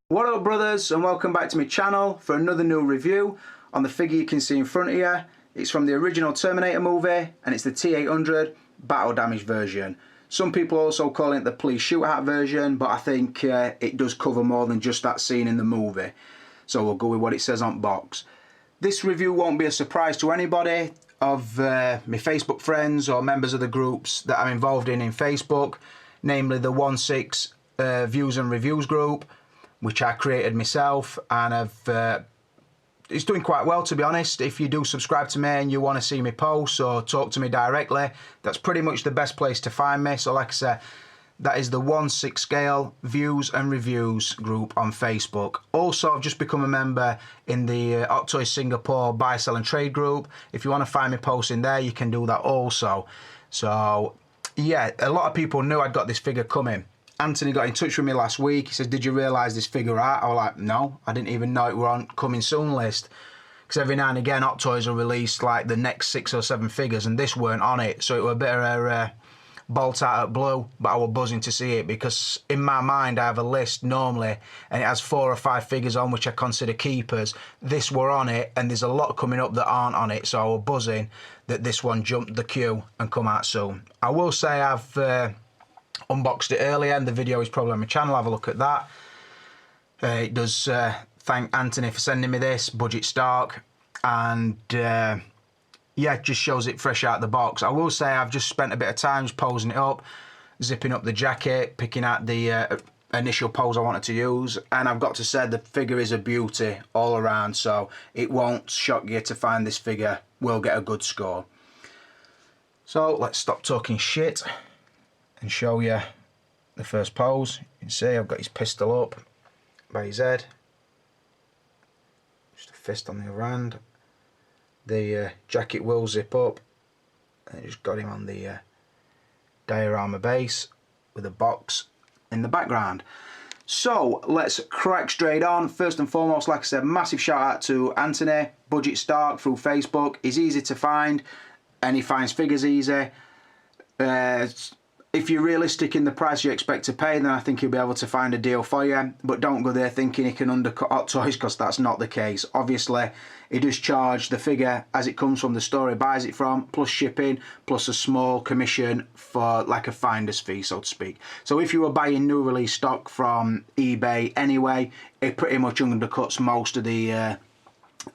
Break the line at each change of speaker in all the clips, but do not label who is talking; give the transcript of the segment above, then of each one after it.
What up, brothers, and welcome back to my channel for another new review on the figure you can see in front of you. It's from the original Terminator movie, and it's the T800 battle damage version. Some people also call it the police shootout version, but I think it does cover more than just that scene in the movie. So we'll go with what it says on box. This review won't be a surprise to anybody of my Facebook friends or members of the groups that I'm involved in Facebook, namely the 16 Views and Reviews group, which I created myself, and it's doing quite well, to be honest. If you do subscribe to me and you want to see me post or talk to me directly, that's pretty much the best place to find me. So like I said, that is the 16 scale Views and Reviews group on Facebook. Also, I've just become a member in the Hot Toys Singapore buy, sell and trade group. If you want to find me posting there, you can do that also. So yeah, a lot of people knew I'd got this figure coming. Anthony got in touch with me last week. He says, "Did you realise this figure out?" I was like, "No, I didn't even know it were on coming soon list." Because every now and again, Hot Toys will release like the next 6 or 7 figures, and this weren't on it. So it was a bit of a bolt out of blue, but I was buzzing to see it because in my mind I have a list normally, and it has 4 or 5 figures on which I consider keepers. This were on it, and there's a lot coming up that aren't on it. So I was buzzing that this one jumped the queue and come out soon. I will say I've unboxed it earlier, and the video is probably on my channel. Have a look at that. It does thank Anthony for sending me this, Budget Stark, and yeah, it just shows it fresh out of the box. I will say I've just spent a bit of time just posing it up, zipping up the jacket, picking out the initial pose I wanted to use, and I've got to say the figure is a beauty all around, so it won't shock you to find this figure will get a good score. So let's stop talking shit and show you the first pose. You can see I've got his pistol up by his head, just a fist on the other hand. The jacket will zip up, and just got him on the diorama base with a box in the background. So let's crack straight on. First and foremost, like I said, massive shout out to Anthony, Budget Stark through Facebook. He's easy to find and he finds figures easy. If you're realistic in the price you expect to pay, then I think you'll be able to find a deal for you. But don't go there thinking he can undercut Hot Toys, because that's not the case. Obviously, he does charge the figure as it comes from the store he buys it from, plus shipping, plus a small commission for like a finder's fee, so to speak. So if you were buying new release stock from eBay anyway, it pretty much undercuts most of the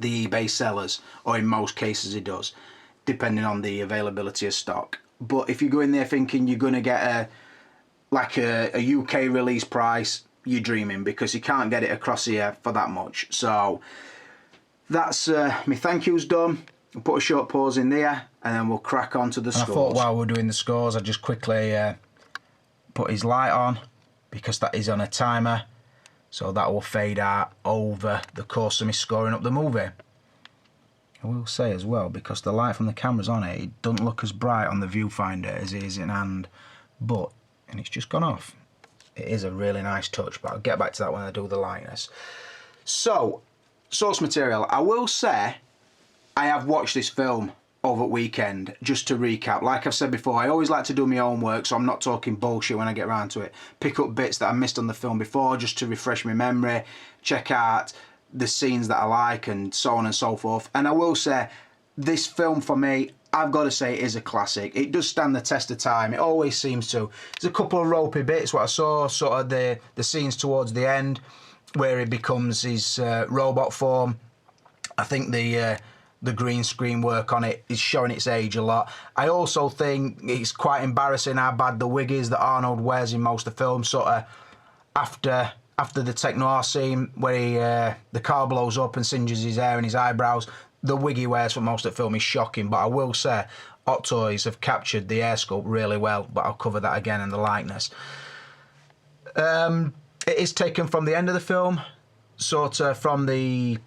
eBay sellers, or in most cases it does, depending on the availability of stock. But if you go in there thinking you're going to get a UK release price, you're dreaming, because you can't get it across here for that much. So that's my thank yous done. I'll put a short pause in there, and then we'll crack on to the scores. I thought while we're doing the scores, I'd just quickly put his light on, because that is on a timer. So that will fade out over the course of me scoring up the movie. I will say as well, because the light from the camera's on it, it doesn't look as bright on the viewfinder as it is in hand, and it's just gone off. It is a really nice touch, but I'll get back to that when I do the lightness. So, source material. I will say I have watched this film over the weekend, just to recap. Like I've said before, I always like to do my own work, so I'm not talking bullshit when I get around to it. Pick up bits that I missed on the film before, just to refresh my memory, check out the scenes that I like, and so on and so forth. And I will say, this film for me, I've got to say, it is a classic. It does stand the test of time. It always seems to. There's a couple of ropey bits, what I saw, sort of the scenes towards the end, where he becomes his robot form. I think the green screen work on it is showing its age a lot. I also think it's quite embarrassing how bad the wig is that Arnold wears in most of the film, sort of after the tech noir scene where the car blows up and singes his hair and his eyebrows. The wig he wears for most of the film is shocking, but I will say Hot Toys have captured the hair sculpt really well, but I'll cover that again in the likeness. It is taken from the end of the film, sort of from the,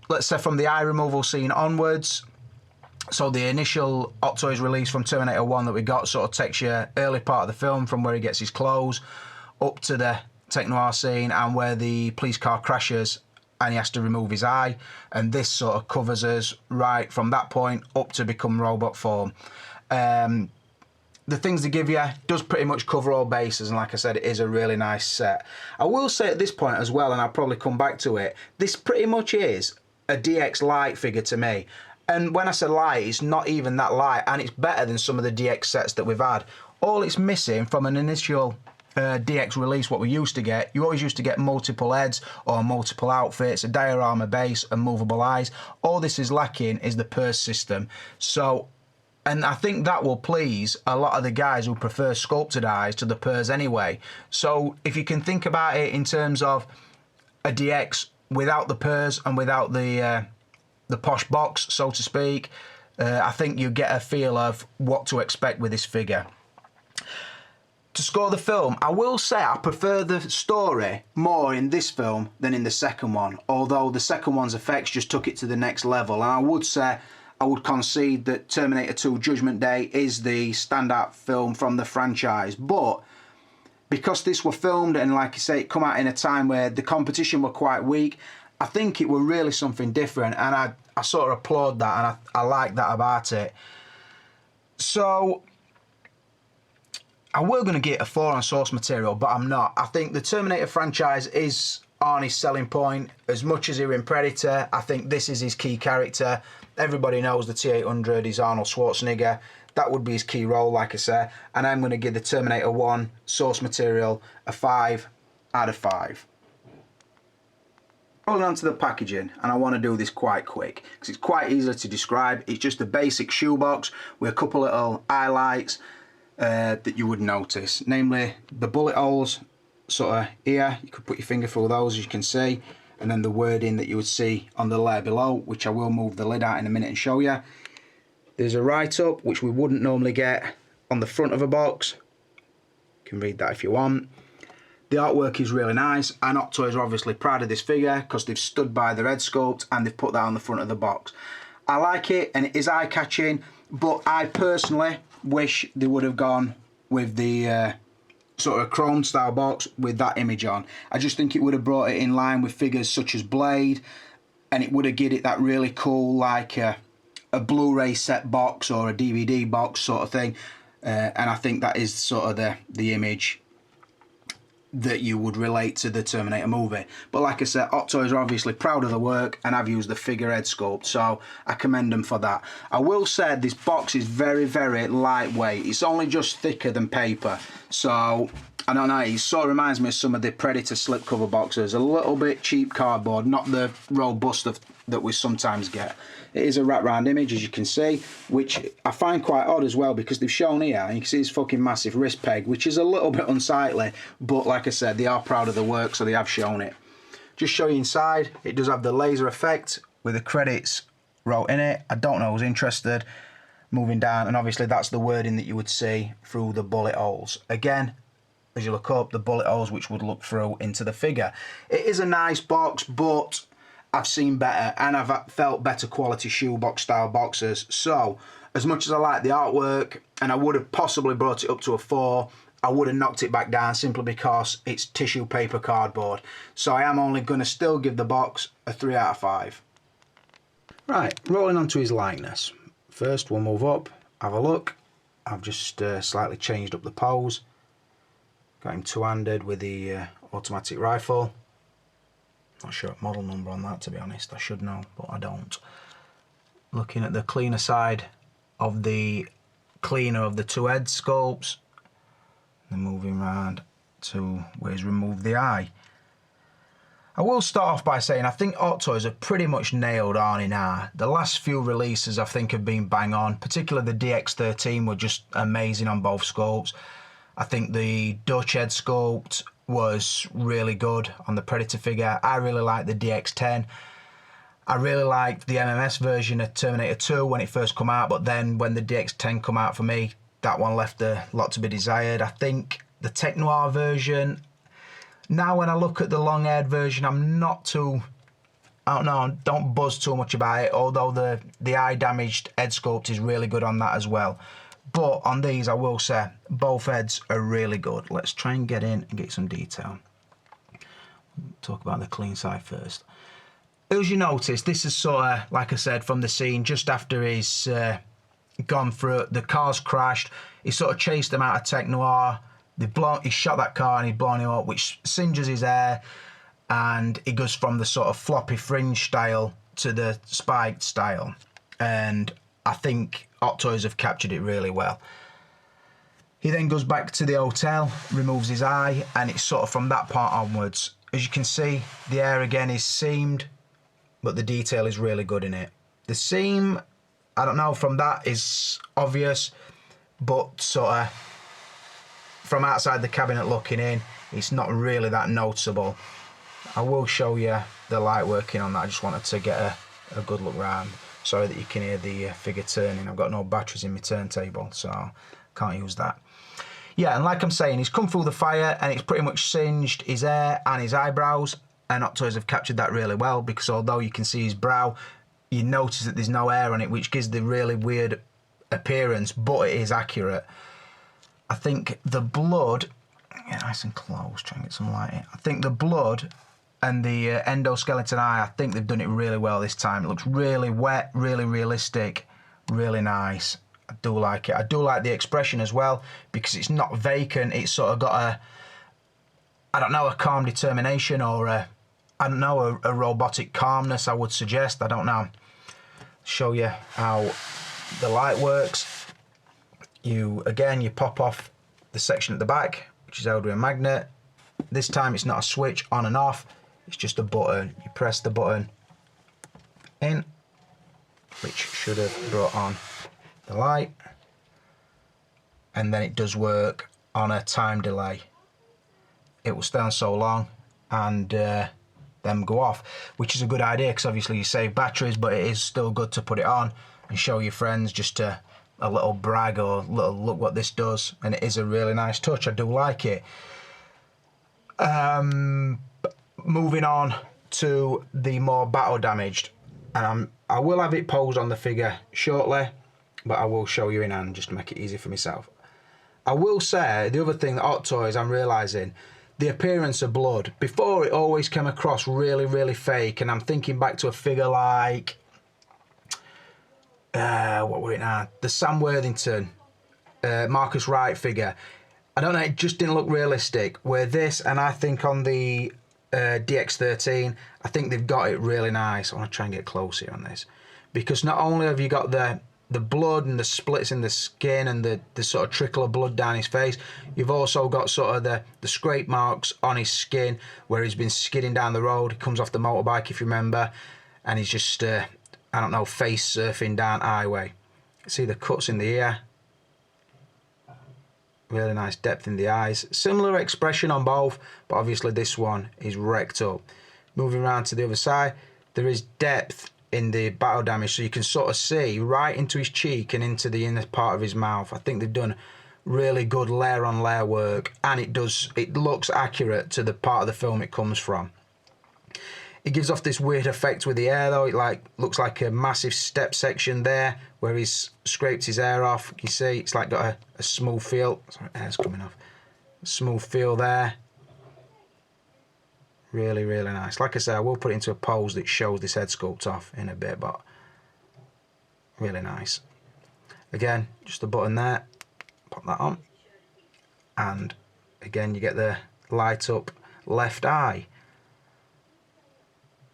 let's say from the eye removal scene onwards. So the initial Hot Toys release from Terminator 1 that we got sort of takes you early part of the film, from where he gets his clothes up to the tech noir scene and where the police car crashes and he has to remove his eye, and this sort of covers us right from that point up to become robot form. the things they give you does pretty much cover all bases, and like I said, it is a really nice set. I will say at this point as well, and I'll probably come back to it, this pretty much is a DX light figure to me. And when I say light, it's not even that light, and it's better than some of the DX sets that we've had. All it's missing from an initial DX release, what we used to get, you always used to get multiple heads or multiple outfits, a diorama base and movable eyes. All this is lacking is the purse system. So, and I think that will please a lot of the guys who prefer sculpted eyes to the purse anyway. So if you can think about it in terms of a DX without the purse and without the posh box, so to speak, I think you get a feel of what to expect with this figure. To score the film, I will say I prefer the story more in this film than in the second one, although the second one's effects just took it to the next level. And I would say, I would concede that Terminator 2 Judgment Day is the standout film from the franchise, but because this were filmed and, like I say, it come out in a time where the competition were quite weak, I think it were really something different, and I sort of applaud that, and I like that about it. So I were going to get a 4 on source material, but I'm not. I think the Terminator franchise is Arnie's selling point. As much as he's in Predator, I think this is his key character. Everybody knows the T800 is Arnold Schwarzenegger. That would be his key role, like I say. And I'm going to give the Terminator 1 source material a 5 out of 5. Rolling on to the packaging, and I want to do this quite quick because it's quite easy to describe. It's just a basic shoebox with a couple little highlights that you would notice, namely the bullet holes sort of here. You could put your finger through those, as you can see, and then the wording that you would see on the layer below, which I will move the lid out in a minute and show you. There's a write-up which we wouldn't normally get on the front of a box. You can read that if you want. The artwork is really nice, and Hot Toys are obviously proud of this figure because they've stood by their head sculpt and they've put that on the front of the box. I like it, and it is eye-catching, but I personally wish they would have gone with the sort of chrome style box with that image on. I just think it would have brought it in line with figures such as Blade, and it would have given it that really cool, like a Blu-ray set box or a DVD box sort of thing. And I think that is sort of the image that you would relate to the Terminator movie. But like I said, Hot Toys are obviously proud of the work, and I've used the figurehead sculpt, so I commend them for that. I will say this box is very, very lightweight. It's only just thicker than paper, so I don't know, it sort of reminds me of some of the Predator slipcover boxes. A little bit cheap cardboard, not the robust stuff that we sometimes get. It is a wrap-round image, as you can see, which I find quite odd as well, because they've shown here, and you can see this fucking massive wrist peg, which is a little bit unsightly, but like I said, they are proud of the work, so they have shown it. Just show you inside, it does have the laser effect with the credits wrote in it. I don't know who's interested. Moving down, and obviously that's the wording that you would see through the bullet holes. Again, as you look up, the bullet holes which would look through into the figure. It is a nice box, but I've seen better, and I've felt better quality shoebox style boxes. So as much as I like the artwork, and I would have possibly brought it up to a 4, I would have knocked it back down simply because it's tissue paper cardboard. So I am only going to still give the box a 3 out of 5. Right, rolling on to his likeness. First we'll move up, have a look. I've just slightly changed up the pose. Got him two-handed with the automatic rifle. Not sure what model number on that, to be honest. I should know, but I don't. Looking at the cleaner side of the cleaner of the two head sculpts. Then moving around to where he's removed the eye. I will start off by saying I think Hot Toys have pretty much nailed Arnie now. The last few releases I think have been bang on. Particularly the DX13 were just amazing on both sculpts. I think the Dutch head sculpt was really good on the Predator figure. I really like the DX10. I really liked the MMS version of Terminator 2 when it first come out, but then when the DX10 come out for me, that one left a lot to be desired. I think the Tech Noir version, now when I look at the long-haired version, I'm not too, I don't know, don't buzz too much about it, although the eye damaged head sculpt is really good on that as well. But on these, I will say, both heads are really good. Let's try and get in and get some detail. Talk about the clean side first. As you notice, this is sort of, like I said, from the scene just after his gone through, the car's crashed, he sort of chased them out of Tech Noir, he shot that car and he'd blown him up, which singes his hair, and it goes from the sort of floppy fringe style to the spiked style. And I think Hot Toys have captured it really well. He then goes back to the hotel, removes his eye, and it's sort of from that part onwards. As you can see, the hair again is seamed, but the detail is really good in it. The seam, I don't know, from that is obvious, but sort of from outside the cabinet looking in, it's not really that noticeable. I will show you the light working on that. I just wanted to get a good look round. Sorry that you can hear the figure turning. I've got no batteries in my turntable, so can't use that. Yeah, and like I'm saying, he's come through the fire and it's pretty much singed his hair and his eyebrows, and Hot Toys have captured that really well, because although you can see his brow, you notice that there's no hair on it, which gives the really weird appearance, but it is accurate. I think the blood, yeah, nice and close, try and get some light in. I think the blood and the endoskeleton eye, I think they've done it really well this time. It looks really wet, really realistic, really nice. I do like it. I do like the expression as well, because it's not vacant. It's sort of got a, I don't know, a calm determination, or a, I don't know, a robotic calmness, I would suggest. I don't know. Show you how the light works. You pop off the section at the back, which is held with a magnet. This time it's not a switch on and off, it's just a button. You press the button in, which should have brought on the light, and then it does work on a time delay. It will stay on so long and then go off, which is a good idea, because obviously you save batteries, but it is still good to put it on and show your friends, just a little brag, or little look what this does. And it is a really nice touch. I do like it. Moving on to the more battle damaged, and I will have it posed on the figure shortly, but I will show you in hand just to make it easy for myself. I will say the other thing that Hot Toys, I'm realising, the appearance of blood, before it always came across really, really fake, and I'm thinking back to a figure like, what were it now? The Sam Worthington, Marcus Wright figure. I don't know, it just didn't look realistic. Where this, and I think on the DX13, I think they've got it really nice. I want to try and get close here on this, because not only have you got the blood and the splits in the skin and the sort of trickle of blood down his face, you've also got sort of the scrape marks on his skin where he's been skidding down the road. He comes off the motorbike, if you remember, and he's just, I don't know, face surfing down highway. See the cuts in the ear. Really nice depth in the eyes. Similar expression on both, but obviously this one is wrecked up. Moving around to the other side, there is depth in the battle damage, so you can sort of see right into his cheek and into the inner part of his mouth. I think they've done really good layer on layer work, and it looks accurate to the part of the film it comes from. It gives off this weird effect with the hair though. It looks like a massive step section there where he's scraped his hair off. You see it's like got a smooth feel. Sorry, hair's coming off. A smooth feel there. Really, really nice. Like I say, I will put it into a pose that shows this head sculpt off in a bit, but really nice. Again, just a button there. Pop that on. And again, you get the light up left eye.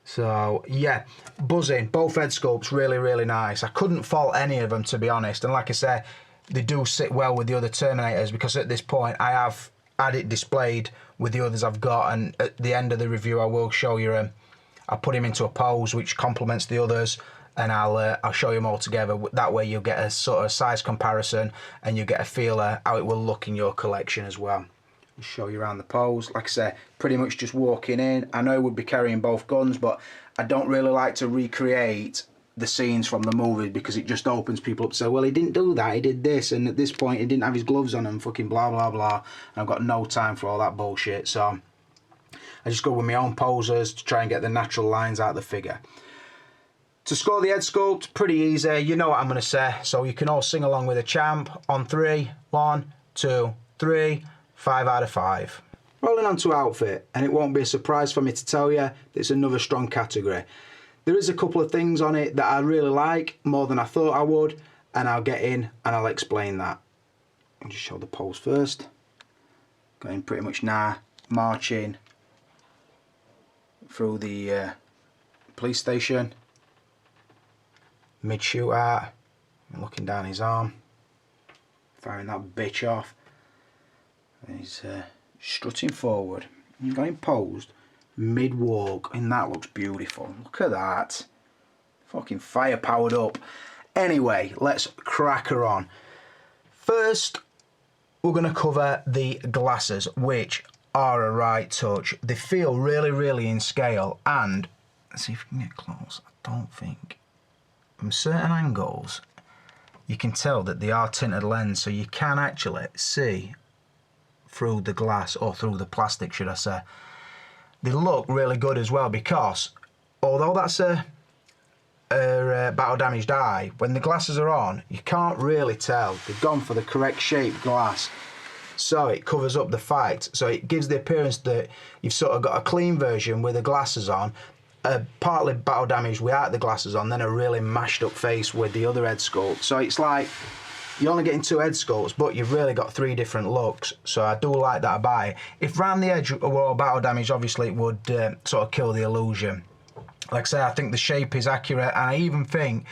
So yeah, buzzing. Both head sculpts really, really nice. I couldn't fault any of them, to be honest. And like I say, they do sit well with the other Terminators, because at this point I have had it displayed with the others I've got, and at the end of the review I will show you I'll put him into a pose which complements the others, and I'll show you them all together. That way you'll get a sort of size comparison, and you get a feel of how it will look in your collection as well. I'll show you around the pose. Like I say, pretty much just walking in. I know we'd be carrying both guns, but I don't really like to recreate the scenes from the movie, because it just opens people up to say, well, he didn't do that, he did this, and at this point he didn't have his gloves on and fucking blah blah blah, and I've got no time for all that bullshit. So I just go with my own poses to try and get the natural lines out of the figure. To score the head sculpt, pretty easy. You know what I'm going to say, so you can all sing along with the champ on 3. 1, 2, 3. 5 out of 5. Rolling on to outfit, and it won't be a surprise for me to tell you that it's another strong category. There is a couple of things on it that I really like, more than I thought I would, and I'll get in and I'll explain that. I'll just show the pose first. Going pretty much now, marching through the police station, mid shootout, looking down his arm, firing that bitch off. And he's strutting forward. He's got him posed mid walk, and that looks beautiful. Look at that. Fucking fire powered up. Anyway, let's crack her on. First, we're going to cover the glasses, which are a right touch. They feel really in scale, and let's see if we can get close. I don't think, from certain angles, you can tell that they are tinted lens, so you can actually see through the glass, or through the plastic, should I say. They look really good as well, because although that's a battle damaged eye, when the glasses are on, you can't really tell. They've gone for the correct shaped glass, so it covers up the fight. So it gives the appearance that you've sort of got a clean version with the glasses on, partly battle damaged without the glasses on, then a really mashed up face with the other head sculpt. So it's like you're only getting 2 head sculpts, but you've really got 3 different looks. So I do like that about it. If round the edge were all battle damage, obviously it would sort of kill the illusion. Like I say, I think the shape is accurate, and I even think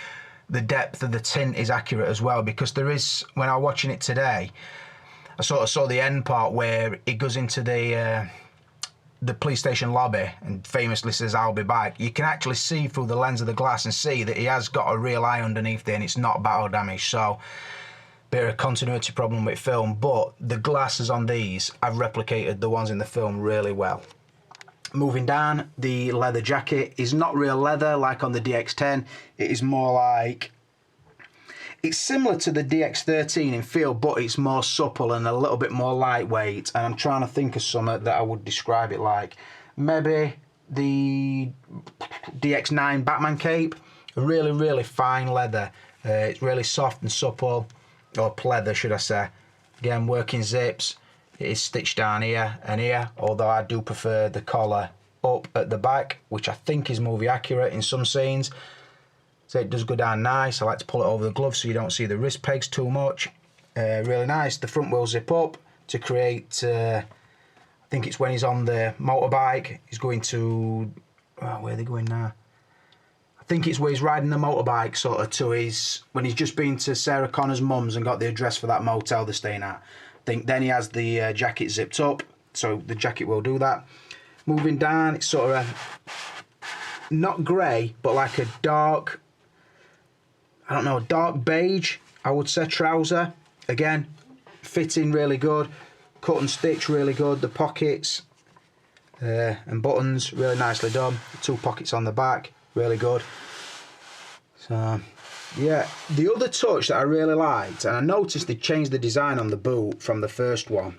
the depth of the tint is accurate as well, because there is, when I was watching it today, I sort of saw the end part where it goes into the police station lobby and famously says, "I'll be back." You can actually see through the lens of the glass and see that he has got a real eye underneath there, and it's not battle damage. So, bit of a continuity problem with film, but the glasses on these have replicated the ones in the film really well. Moving down, the leather jacket is not real leather like on the DX10. It is more like, it's similar to the DX13 in feel, but it's more supple and a little bit more lightweight. And I'm trying to think of something that I would describe it like. Maybe the DX9 Batman cape. Really fine leather. It's really soft and supple, or pleather should I say. Again, working zips. It is stitched down here and here, although I do prefer the collar up at the back, which I think is movie accurate in some scenes. So it does go down nice. I like to pull it over the glove so you don't see the wrist pegs too much. Really nice. The front will zip up to create, I think it's when he's on the motorbike, he's going to, where are they going now? I think it's where he's riding the motorbike sort of to his, when he's just been to Sarah Connor's mum's and got the address for that motel they're staying at. I think then he has the jacket zipped up, so the jacket will do that. Moving down, it's sort of not grey, but like a dark, I don't know, dark beige, I would say, trouser. Again, fitting really good, cut and stitch really good. The pockets and buttons really nicely done. The 2 pockets on the back, really good. So yeah, the other touch that I really liked, and I noticed they changed the design on the boot from the first one,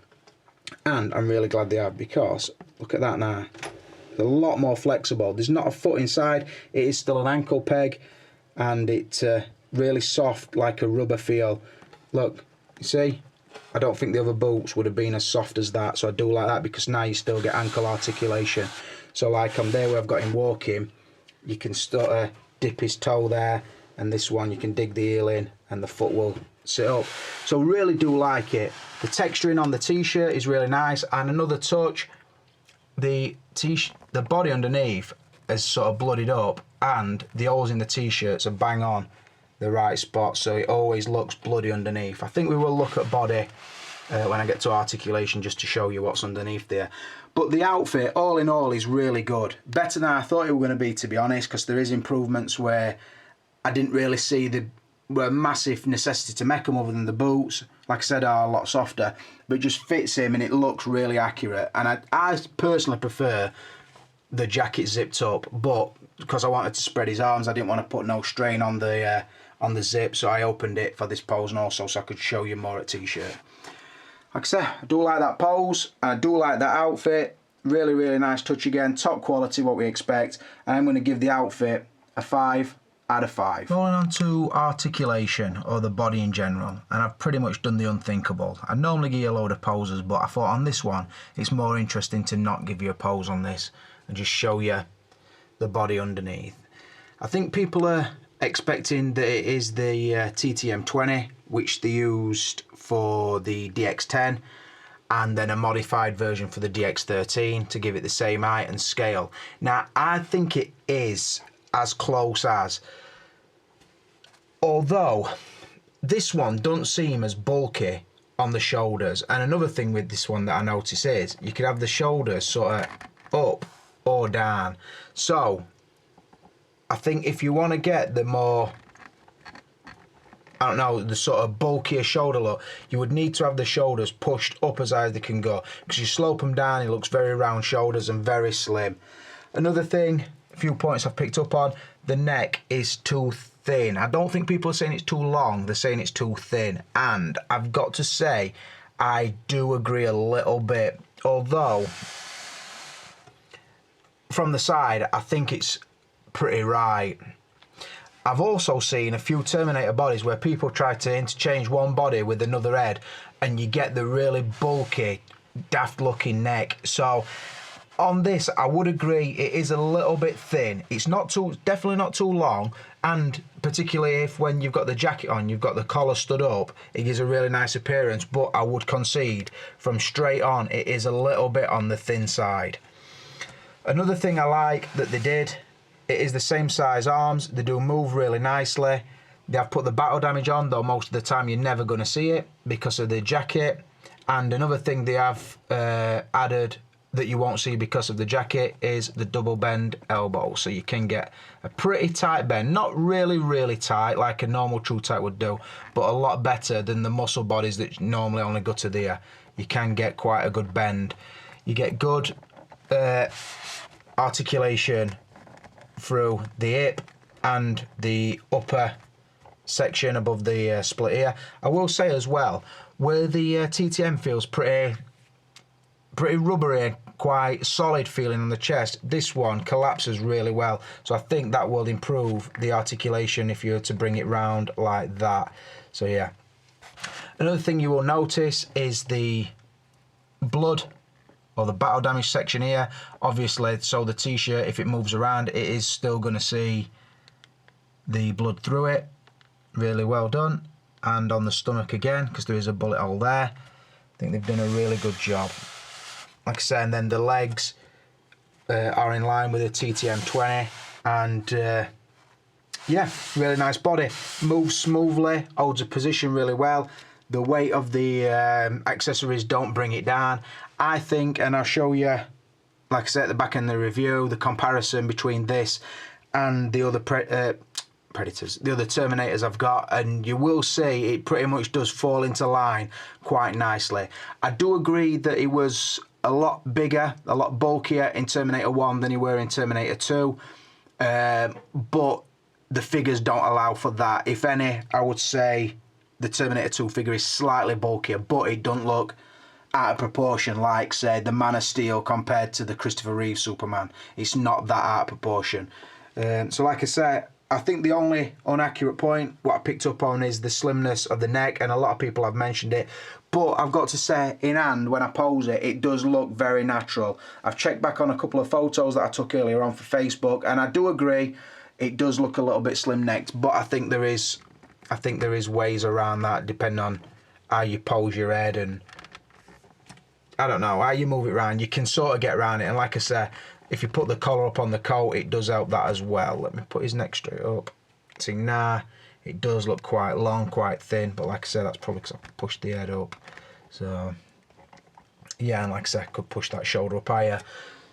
and I'm really glad they have, because look at that now. It's a lot more flexible. There's not a foot inside. It is still an ankle peg, and it's really soft, like a rubber feel. Look, you see? I don't think the other boots would have been as soft as that, so I do like that, because now you still get ankle articulation. So like on there where I've got him walking, you can still dip his toe there, and this one you can dig the heel in and the foot will sit up. So really do like it. The texturing on the t-shirt is really nice, and another touch, the body underneath is sort of bloodied up, and the holes in the t-shirts are bang on the right spot, so it always looks bloody underneath. I think we will look at body when I get to articulation, just to show you what's underneath there. But the outfit, all in all, is really good. Better than I thought it was going to be, to be honest, because there is improvements where I didn't really see the massive necessity to make them, other than the boots, like I said, are a lot softer, but it just fits him and it looks really accurate. And I personally prefer the jacket zipped up, but because I wanted to spread his arms, I didn't want to put no strain on the zip, so I opened it for this pose, and also so I could show you more at t-shirt. Like I said, I do like that pose, and I do like that outfit. Really nice touch again, top quality, what we expect, and I'm going to give the outfit a 5 out of 5. Going on to articulation, or the body in general, and I've pretty much done the unthinkable. I normally give you a load of poses, but I thought on this one it's more interesting to not give you a pose on this and just show you the body underneath. I think people are expecting that it is the TTM20, which they used for the DX10, and then a modified version for the DX13 to give it the same height and scale. Now, I think it is as close as, although this one doesn't seem as bulky on the shoulders. And another thing with this one that I notice is you can have the shoulders sort of up or down. So I think if you want to get the more, I don't know, the sort of bulkier shoulder look, you would need to have the shoulders pushed up as high as they can go, because you slope them down, it looks very round shoulders and very slim. Another thing, a few points I've picked up on, the neck is too thin. I don't think people are saying it's too long, they're saying it's too thin. And I've got to say, I do agree a little bit. Although, from the side, I think it's pretty right. I've also seen a few Terminator bodies where people try to interchange one body with another head, and you get the really bulky, daft looking neck. So on this, I would agree it is a little bit thin. It's not too, definitely not too long, and particularly if when you've got the jacket on, you've got the collar stood up, it gives a really nice appearance. But I would concede from straight on, it is a little bit on the thin side. Another thing I like that they did, it is the same size arms. They do move really nicely. They have put the battle damage on, though most of the time you're never going to see it because of the jacket. And another thing they have added that you won't see because of the jacket is the double bend elbow. So you can get a pretty tight bend. Not really, really tight like a normal True Tight would do, but a lot better than the muscle bodies that normally only go to the ear. You can get quite a good bend. You get good articulation through the hip and the upper section above the split ear. I will say as well, where the TTM feels pretty rubbery, quite solid feeling on the chest, this one collapses really well. So I think that will improve the articulation if you were to bring it round like that. So yeah. Another thing you will notice is the blood or the battle damage section here. Obviously, so the t-shirt, if it moves around, it is still going to see the blood through it. Really well done. And on the stomach again, because there is a bullet hole there. I think they've done a really good job. Like I said, and then the legs are in line with the TTM20. And yeah, really nice body. Moves smoothly, holds a position really well. The weight of the accessories don't bring it down. I think, and I'll show you, like I said at the back end of the review, the comparison between this and the other Predators, the other Terminators I've got, and you will see it pretty much does fall into line quite nicely. I do agree that it was a lot bigger, a lot bulkier in Terminator 1 than he were in Terminator 2, but the figures don't allow for that. If any, I would say the Terminator 2 figure is slightly bulkier, but it doesn't look out of proportion like, say, the Man of Steel compared to the Christopher Reeve Superman. It's not that out of proportion. So like I said, I think the only inaccurate point, what I picked up on, is the slimness of the neck, and a lot of people have mentioned it. But I've got to say, in hand, when I pose it, it does look very natural. I've checked back on a couple of photos that I took earlier on for Facebook, and I do agree it does look a little bit slim-necked, but I think there is ways around that, depending on how you pose your head and, I don't know, how you move it around. You can sort of get around it, and like I said, if you put the collar up on the coat, it does help that as well. Let me put his neck straight up. See, nah, it does look quite long, quite thin, but like I said, that's probably because I pushed the head up. So, yeah, and like I said, I could push that shoulder up higher.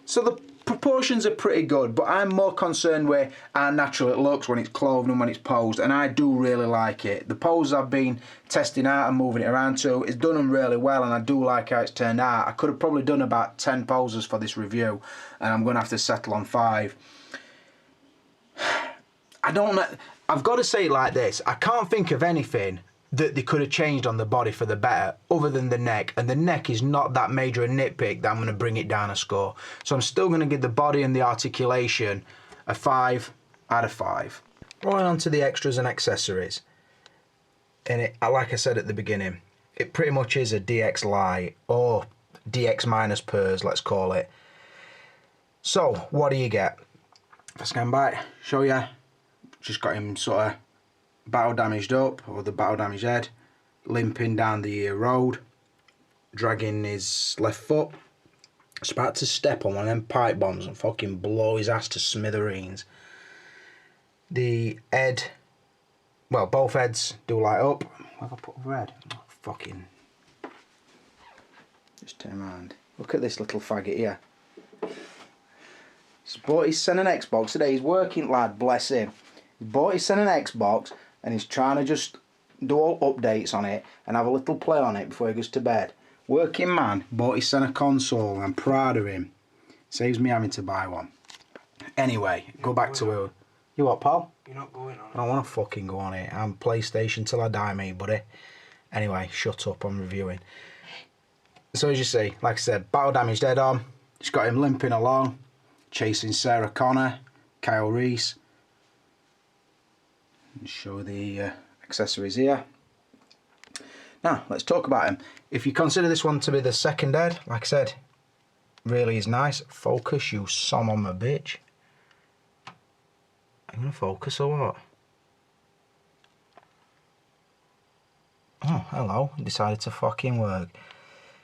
So the proportions are pretty good, but I'm more concerned with how natural it looks when it's clothed and when it's posed, and I do really like it. The pose I've been testing out and moving it around to, it's done them really well, and I do like how it's turned out. I could have probably done about 10 poses for this review, and I'm going to have to settle on 5. I don't know, I've got to say it like this, I can't think of anything that they could have changed on the body for the better other than the neck, and the neck is not that major a nitpick that I'm going to bring it down a score. So I'm still going to give the body and the articulation a 5 out of 5. Rolling on to the extras and accessories, and it, like I said at the beginning, it pretty much is a DX Lite or DX minus purrs, let's call it. So what do you get? If I scan back, show just got him sort of battle damaged up, or the battle damaged head, limping down the road, dragging his left foot. It's about to step on one of them pipe bombs and fucking blow his ass to smithereens. The head, well, both heads do light up. Where have I put red? Oh, fucking. Just turn around. Look at this little faggot here. He's bought his son an Xbox today. He's working lad, bless him. He bought his son an Xbox and he's trying to just do all updates on it and have a little play on it before he goes to bed. Working man, bought his son a console and I'm proud of him. Saves me having to buy one. Anyway, go back to where... You what, pal?
You're not going on it.
I don't want to fucking go on it. I'm PlayStation till I die, mate, buddy. Anyway, shut up, I'm reviewing. So as you see, like I said, battle damaged head on. Just got him limping along, chasing Sarah Connor, Kyle Reese. And show the accessories here. Now, let's talk about him. If you consider this one to be the second head, like I said, really is nice. Focus, you son of a bitch. I'm gonna focus or what? Oh, hello. Decided to fucking work.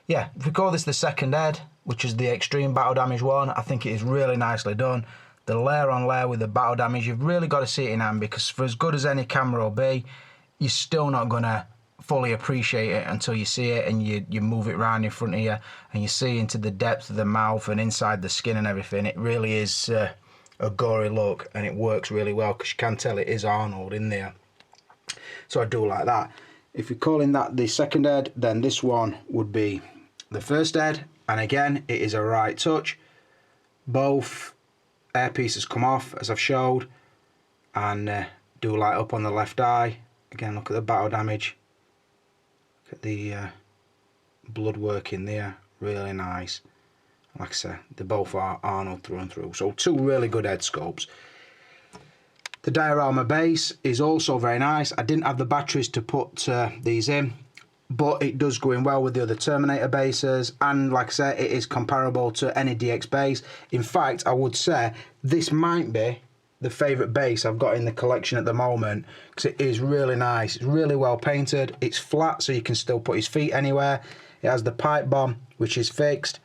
Yeah, if we call this the second head, which is the extreme battle damage one, I think it is really nicely done. The layer on layer with the battle damage, you've really got to see it in hand, because for as good as any camera will be, you're still not gonna fully appreciate it until you see it and you move it around in front of you and you see into the depth of the mouth and inside the skin and everything. It really is a gory look, and it works really well because you can tell it is Arnold in there. So I do like that. If you're calling that the second head, then this one would be the first head, and again it is a right touch. Both air pieces come off as I've showed, and do light up on the left eye. Again, look at the battle damage, look at the blood work in there, really nice. Like I said, they both are Arnold through and through. So two really good head sculpts. The diorama base is also very nice. I didn't have the batteries to put these in, but it does go in well with the other Terminator bases. And like I said, it is comparable to any DX base. In fact, I would say this might be the favourite base I've got in the collection at the moment, because it is really nice. It's really well painted. It's flat, so you can still put his feet anywhere. It has the pipe bomb, which is fixed,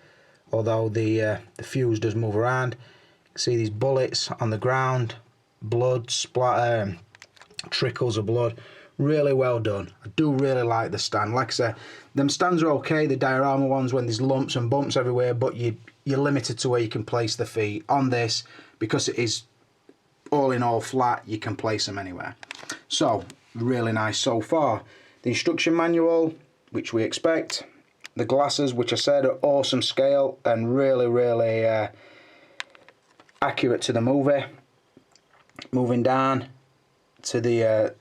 although the fuse does move around. You can see these bullets on the ground, blood splatter, trickles of blood. Really well done. I do really like the stand. Like I said, them stands are okay, the diorama ones, when there's lumps and bumps everywhere, but you're limited to where you can place the feet. On this, because it is all in all flat, you can place them anywhere. So, really nice so far. The instruction manual, which we expect. The glasses, which I said are awesome scale and really, really accurate to the movie. Moving down to the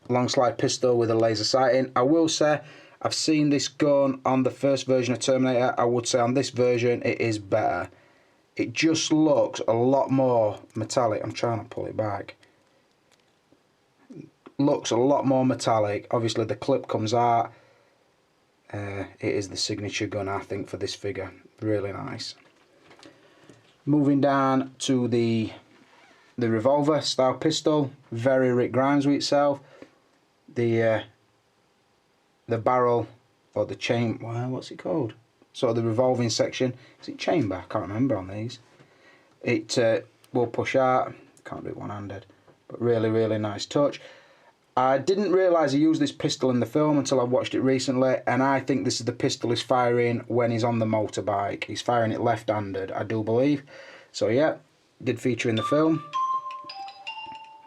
long slide pistol with a laser sighting. I will say, I've seen this gun on the first version of Terminator. I would say on this version it is better. It just looks a lot more metallic. I'm trying to pull it back. Looks a lot more metallic. Obviously the clip comes out. It is the signature gun, I think, for this figure. Really nice. Moving down to the revolver style pistol, very Rick Grimes with itself. The barrel, or the chain, well, what's it called? Sort of the revolving section. Is it chamber? I can't remember on these. It will push out. Can't do it one-handed, but really, really nice touch. I didn't realise he used this pistol in the film until I watched it recently, and I think this is the pistol he's firing when he's on the motorbike. He's firing it left-handed, I do believe. So yeah, did feature in the film.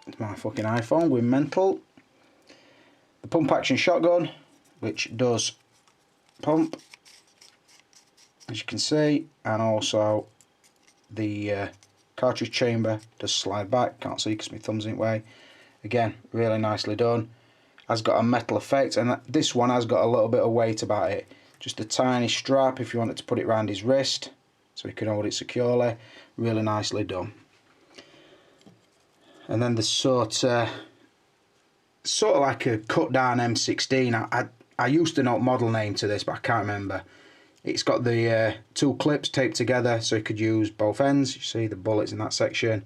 It's my fucking iPhone going mental. The pump action shotgun, which does pump, as you can see, and also the cartridge chamber does slide back. Can't see because my thumb's in the way. Again, really nicely done. Has got a metal effect, and this one has got a little bit of weight about it. Just a tiny strap if you wanted to put it around his wrist, so he can hold it securely. Really nicely done. And then the sort of like a cut down M16. I used to know model name to this, but I can't remember. It's got the two clips taped together, so you could use both ends. You see the bullets in that section,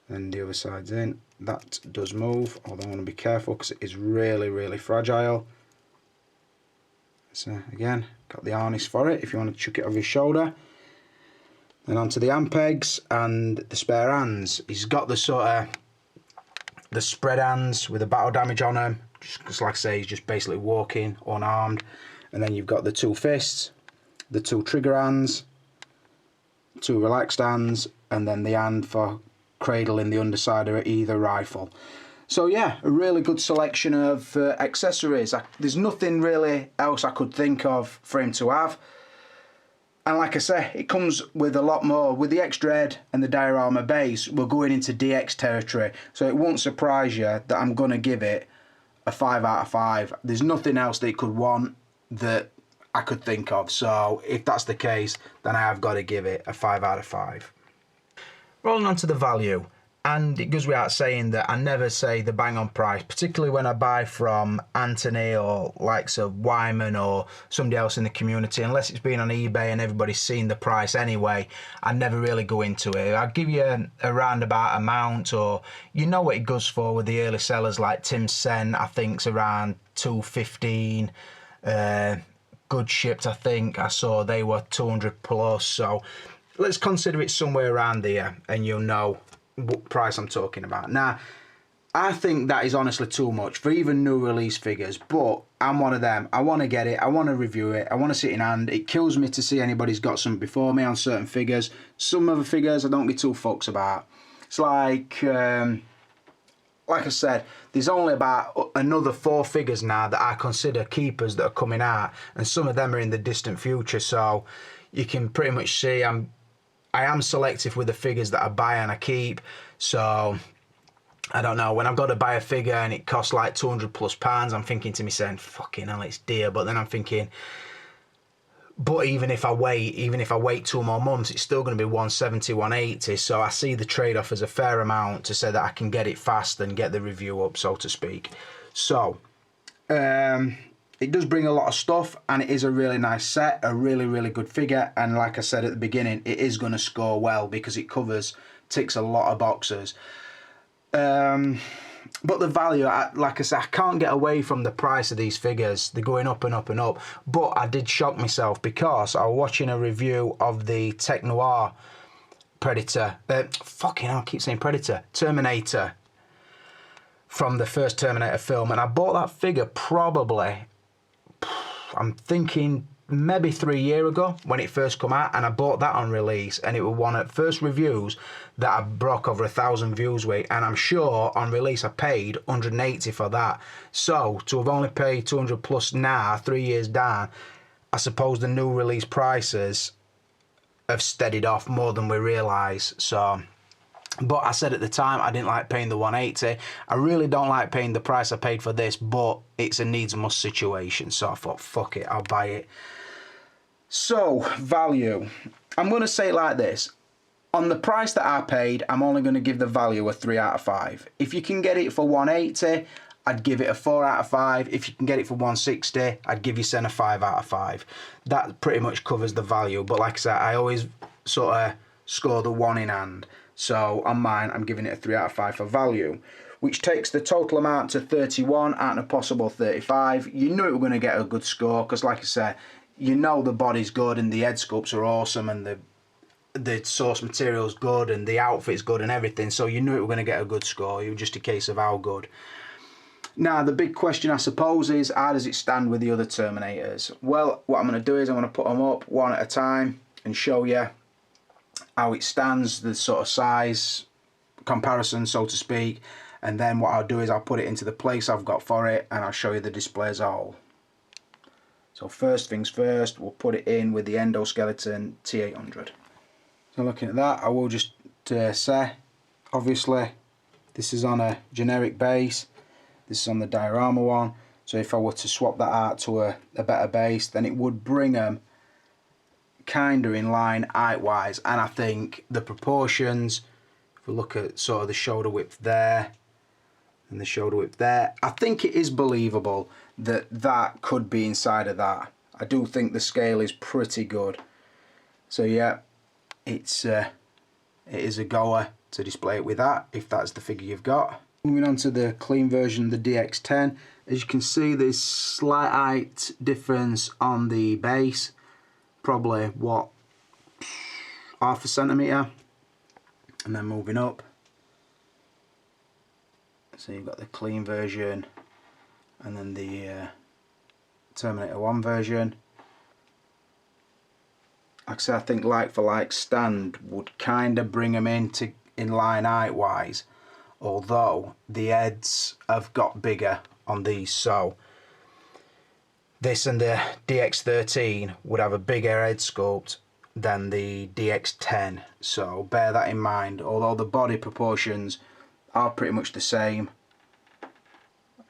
and the other side's in. that does move, although I want to be careful because it is really, really fragile. So again, got the harness for it if you want to chuck it over your shoulder. Then onto the hand pegs and the spare hands. He's got the sort of the spread hands with the battle damage on them. Just like I say, he's just basically walking unarmed. And then you've got the two fists, the two trigger hands, two relaxed hands, and then the hand for cradling the underside of either rifle. So yeah, a really good selection of accessories. There's nothing really else I could think of for him to have. And like I say, it comes with a lot more. With the extra head and the diorama base, we're going into DX territory. So it won't surprise you that I'm going to give it a 5 out of 5. There's nothing else that it could want that I could think of. So if that's the case, then I have got to give it a 5 out of 5. Rolling on to the value. And it goes without saying that I never say the bang on price, particularly when I buy from Anthony or likes of Wyman or somebody else in the community. Unless it's been on eBay and everybody's seen the price anyway, I never really go into it. I'll give you a roundabout amount, or you know what it goes for with the early sellers like Tim Sen, I think's around $215. Good Shipped, I think I saw they were 200 plus. So let's consider it somewhere around there, and you'll know what price I'm talking about. Now, I think that is honestly too much for even new release figures, but I'm one of them. I want to get it, I want to review it, I want to sit in hand. It kills me to see anybody's got something before me on certain figures. Some other figures I don't give two fucks about. It's like I said, there's only about another 4 figures now that I consider keepers that are coming out, and some of them are in the distant future, so you can pretty much see I am selective with the figures that I buy and I keep. So I don't know, when I've got to buy a figure and it costs like £200+, I'm thinking to myself, fucking hell, it's dear. But then I'm thinking, but even if I wait 2 more months, it's still going to be 170, 180. So I see the trade-off as a fair amount to say that I can get it fast and get the review up, so to speak. So it does bring a lot of stuff, and it is a really nice set, a really, really good figure. And like I said at the beginning, it is going to score well because it ticks a lot of boxes. But the value, like I said, I can't get away from the price of these figures. They're going up and up and up. But I did shock myself because I was watching a review of the Tech Noir Predator. Fucking hell, I keep saying Predator. Terminator. From the first Terminator film. And I bought that figure probably, I'm thinking maybe 3 years ago when it first come out, and I bought that on release, and it was one of the first reviews that I broke over 1,000 views with, and I'm sure on release I paid 180 for that. So to have only paid 200 plus now, 3 years down, I suppose the new release prices have steadied off more than we realise. So, but I said at the time I didn't like paying the 180. I really don't like paying the price I paid for this, but it's a needs must situation. So I thought, fuck it, I'll buy it. So, value. I'm going to say it like this. On the price that I paid, I'm only going to give the value a 3 out of 5. If you can get it for 180, I'd give it a 4 out of 5. If you can get it for 160, I'd give you a 5 out of 5. That pretty much covers the value. But like I said, I always sort of score the 1 in hand. So on mine, I'm giving it a 3 out of 5 for value, which takes the total amount to 31 out of a possible 35. You knew it were going to get a good score because, like I said, you know the body's good and the head sculpts are awesome and the source material's good and the outfit's good and everything. So you knew it were going to get a good score. It was just a case of how good. Now, the big question, I suppose, is how does it stand with the other Terminators? Well, what I'm going to do is I'm going to put them up one at a time and show you how it stands, the sort of size comparison, so to speak. And then what I'll do is I'll put it into the place I've got for it and I'll show you the display as a whole. So first things first, we'll put it in with the endoskeleton T800. So looking at that, I will just say, obviously, this is on a generic base. This is on the diorama one. So if I were to swap that out to a better base, then it would bring them kind of in line height-wise. And I think the proportions, if we look at sort of the shoulder width there, and the shoulder width there, I think it is believable that that could be inside of that. I do think the scale is pretty good. So yeah, it is a goer to display it with that, if that's the figure you've got. Moving on to the clean version of the DX10. As you can see, there's slight height difference on the base, probably what, half a centimetre. And then moving up, so you've got the clean version and then the Terminator 1 version. Like I say, I think like for like stand would kind of bring them in line height wise, although the heads have got bigger on these, so this and the DX13 would have a bigger head sculpt than the DX10, so bear that in mind. Although the body proportions are pretty much the same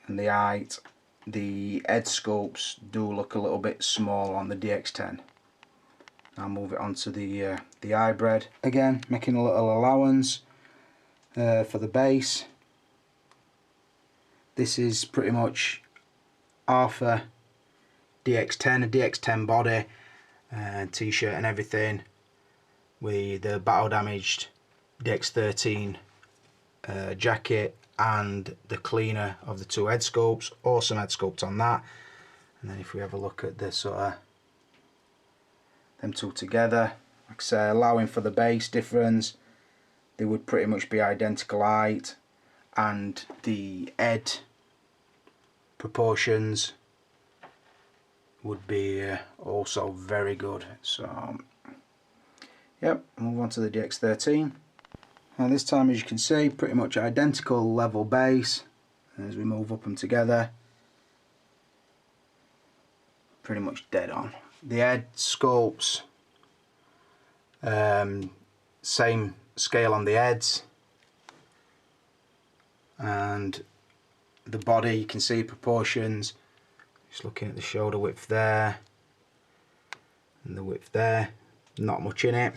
and the height, the head sculpts do look a little bit small on the DX10. I'll move it on to the hybrid. Again, making a little allowance for the base. This is pretty much half a DX10, a DX10 body, t-shirt and everything, with the battle damaged DX13 jacket and the cleaner of the two head sculpts. Awesome head sculpt on that. And then if we have a look at the sort of them two together, like I say, allowing for the base difference, they would pretty much be identical height, and the head proportions would be also very good. So yep, move on to the DX13. Now this time, as you can see, pretty much identical level base. As we move up them together, pretty much dead on. The head sculpts, same scale on the heads, and the body, you can see proportions. Just looking at the shoulder width there and the width there, not much in it.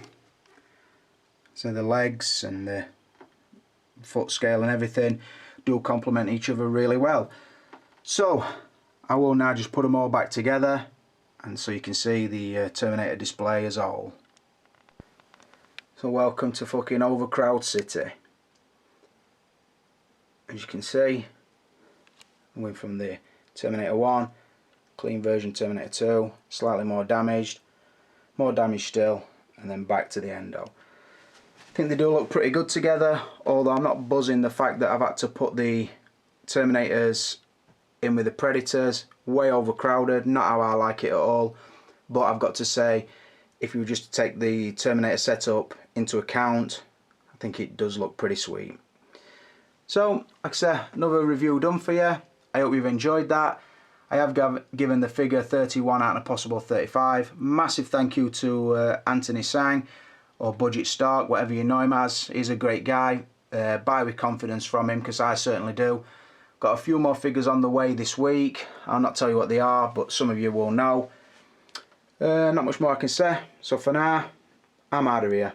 So the legs and the foot scale and everything do complement each other really well. So I will now just put them all back together, and so you can see the Terminator display as a whole. So welcome to fucking Overcrowd City. As you can see, I went from the Terminator 1, clean version Terminator 2, slightly more damaged still, and then back to the Endo. I think they do look pretty good together, although I'm not buzzing the fact that I've had to put the Terminators in with the Predators. Way overcrowded, not how I like it at all. But I've got to say, if you were just to take the Terminator setup into account, I think it does look pretty sweet. So, like I said, another review done for you. I hope you've enjoyed that. I have given the figure 31 out of a possible 35. Massive thank you to Anthony Sang, or Budget Stark, whatever you know him as. He's a great guy. Buy with confidence from him, because I certainly do. Got a few more figures on the way this week. I'll not tell you what they are, but some of you will know. Not much more I can say. So for now, I'm out of here.